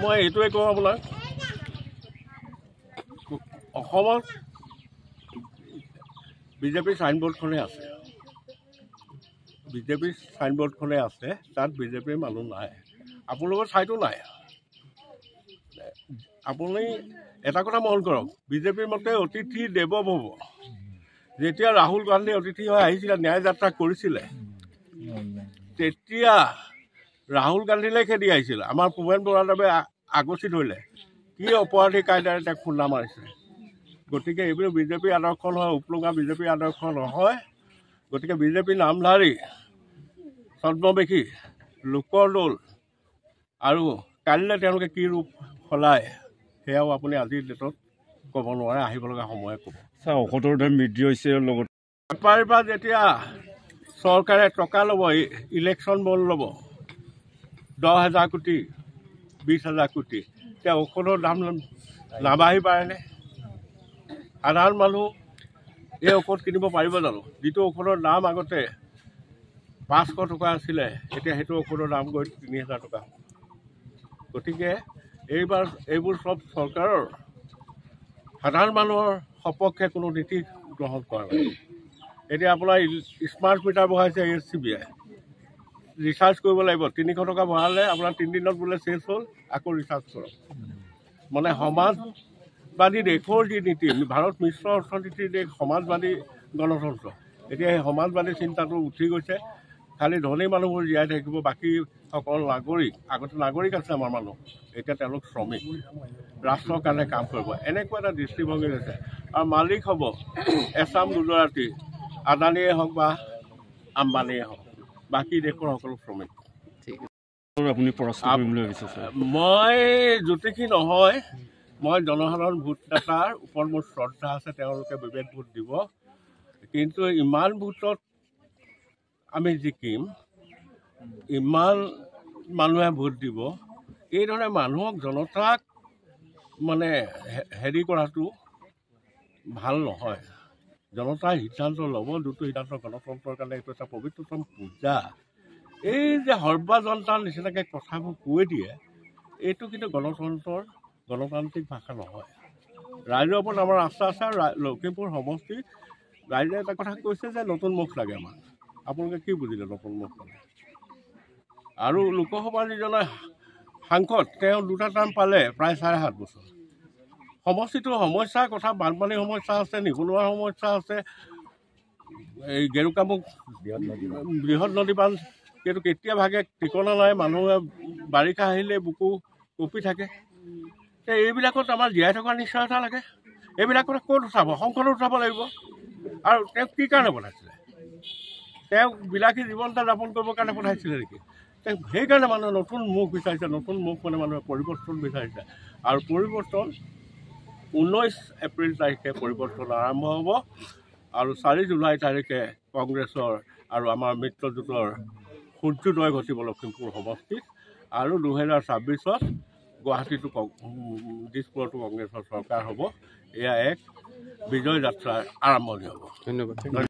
মই এইটোৱে কওঁ আপোনাক, অসমত বিজেপিৰ চাইনবোৰ্ডখনে আছে, বিজেপিৰ চাইনবোৰ্ডখনে আছে, তাত বিজেপিৰ মানুহ নাই, আপোনালোকৰ ঠাইতো নাই। আপুনি এটা কথা মন কৰক, বিজেপিৰ মতে অতিথি দেৱ ভৱ। যেতিয়া ৰাহুল গান্ধী অতিথি হৈ আহিছিলে, ন্যায় যাত্ৰা কৰিছিলে, তেতিয়া ৰাহুল গান্ধীলৈ খেদি আহিছিল। আমাৰ ভূপেন বৰাদেৱে আগচি ধৰিলে, কি অপৰাধী কাইদাৰে তেওঁক খুন্দা মাৰিছে। গতিকে এইবোৰ বিজেপিৰ আদৰ্শ নহয়, উপলুঙা বিজেপিৰ আদৰ্শ নহয়। গতিকে বিজেপি নামধাৰী ছদ্মবেশী লোকৰ দল, আৰু কাইলৈ তেওঁলোকে কি ৰূপ সলায় সেয়াও আপুনি আজিৰ ডেটত ক'ব নোৱাৰে, আহিব লগা সময়ে ক'ব। ঔষধৰ দাম বৃদ্ধি হৈছে, লগত বেপাৰীৰ পৰা যেতিয়া চৰকাৰে টকা ল'ব, ইলেকশ্যন বণ্ড ল'ব 10,000 কোটি 20,000 কোটি, এতিয়া ঔষধৰ দাম নাবাঢ়ি পাৰেনে? সাধাৰণ মানুহ এই ঔষধ কিনিব পাৰিব জানো? যিটো ঔষধৰ দাম আগতে 500 টকা আছিলে, এতিয়া সেইটো ঔষধৰ দাম গৈ 3,000 টকা। গতিকে এইবোৰ চব চৰকাৰৰ সাধাৰণ মানুহৰ সপক্ষে কোনো নীতি গ্ৰহণ কৰা নাই। এতিয়া আপোনাৰ স্মাৰ্ট মিটাৰ বহাইছে SCBI, ৰিচাৰ্জ কৰিব লাগিব, 300 টকা ভৰালে আপোনাৰ 3 দিনত বোলে চেছ হ'ল, আকৌ ৰিচাৰ্জ কৰক। মানে সমাজবাদী দেশৰ যি নীতি, ভাৰত মিশ্ৰ অৰ্থনীতিৰ দেশ, সমাজবাদী গণতন্ত্ৰ, এতিয়া সেই সমাজবাদী চিন্তাটো উঠি গৈছে। খালি ধনী মানুহবোৰ জীয়াই থাকিব, বাকী সকল নাগৰিক, আগতে নাগৰিক আছে আমাৰ মানুহ, এতিয়া তেওঁলোক শ্ৰমিক, ৰাষ্ট্ৰৰ কাৰণে কাম কৰিব, এনেকুৱা এটা দৃষ্টিভংগী হৈছে। আৰু মালিক হ'ব এছাম গুজৰাটী, আদানীয়ে হওক বা আম্বানীয়ে হওক, বাকী দেশৰ সকলো শ্ৰমিক। আপুনি পৰাস্ত কৰিম বুলি ভাবিছে? মই জ্যোতিষী নহয়, মই জনসাধাৰণ ভোটদাতাৰ ওপৰত মোৰ শ্ৰদ্ধা আছে, তেওঁলোকে বিবেক ভোট দিব। কিন্তু ইমান ভোটত আমি জিকিম, ইমান মানুহে ভোট দিব, এইধৰণে মানুহক, জনতাক মানে হেৰি কৰাটো ভাল নহয়। জনতাই সিদ্ধান্ত ল'ব, যিটো সিদ্ধান্ত গণতন্ত্ৰৰ কাৰণে এইটো এটা পবিত্ৰতম পূজা। এই যে সৰ্বজনতাৰ নিচিনাকৈ কথাবোৰ কৈ দিয়ে, এইটো কিন্তু গণতান্ত্ৰিক ভাষা নহয়। ৰাইজৰ ওপৰত আমাৰ আস্থা আছে। আৰু লখিমপুৰ সমষ্টি ৰাইজে এটা কথা কৈছে যে নতুন মুখ লাগে আমাক। আপোনালোকে কি বুজিলে নতুন মুখ লাগে? আৰু লোকসভাৰ যিজনে সাংসদ, তেওঁ 2টা টাৰ্ম পালে প্ৰায় 7.5 বছৰ। সমষ্টিটোৰ সমস্যাৰ কথা, বানপানীৰ সমস্যা আছে, নিবনুৱাৰ সমস্যা আছে, এই গেৰুকামুখ বৃহৎ নদী বান্ধ কিন্তু কেতিয়া ভাগে ঠিকনা নাই, মানুহে বাৰিষা আহিলে বুকু কঁপি থাকে। এইবিলাকত আমাৰ জীয়াই থকাৰ নিশ্চয়তা লাগে। এইবিলাকত ক'ত উঠাব? সংসদত উঠাব লাগিব। আৰু তেওঁক কি কাৰণে পঠাইছিলে? তেওঁক বিলাসী জীৱন এটা যাপন কৰিবৰ কাৰণে পঠাইছিলে নেকি? তেওঁক সেইকাৰণে মানুহে নতুন মুখ বিচাৰিছে। নতুন মুখ মানে মানুহে পৰিৱৰ্তন বিচাৰিছে। আৰু পৰিৱৰ্তন 19 এপ্ৰিল তাৰিখে পৰিৱৰ্তন আৰম্ভ হ'ব। আৰু 4 জুলাই তাৰিখে কংগ্ৰেছৰ আৰু আমাৰ মিত্ৰজোঁটৰ সূৰ্যোদয় ঘটিব লখিমপুৰ সমষ্টিত। আৰু 2026ত গুৱাহাটীতো দিছপুৰতো কংগ্ৰেছৰ চৰকাৰ হ'ব। এয়া এক বিজয় যাত্ৰাৰ আৰম্ভণি হ'ব। ধন্যবাদ।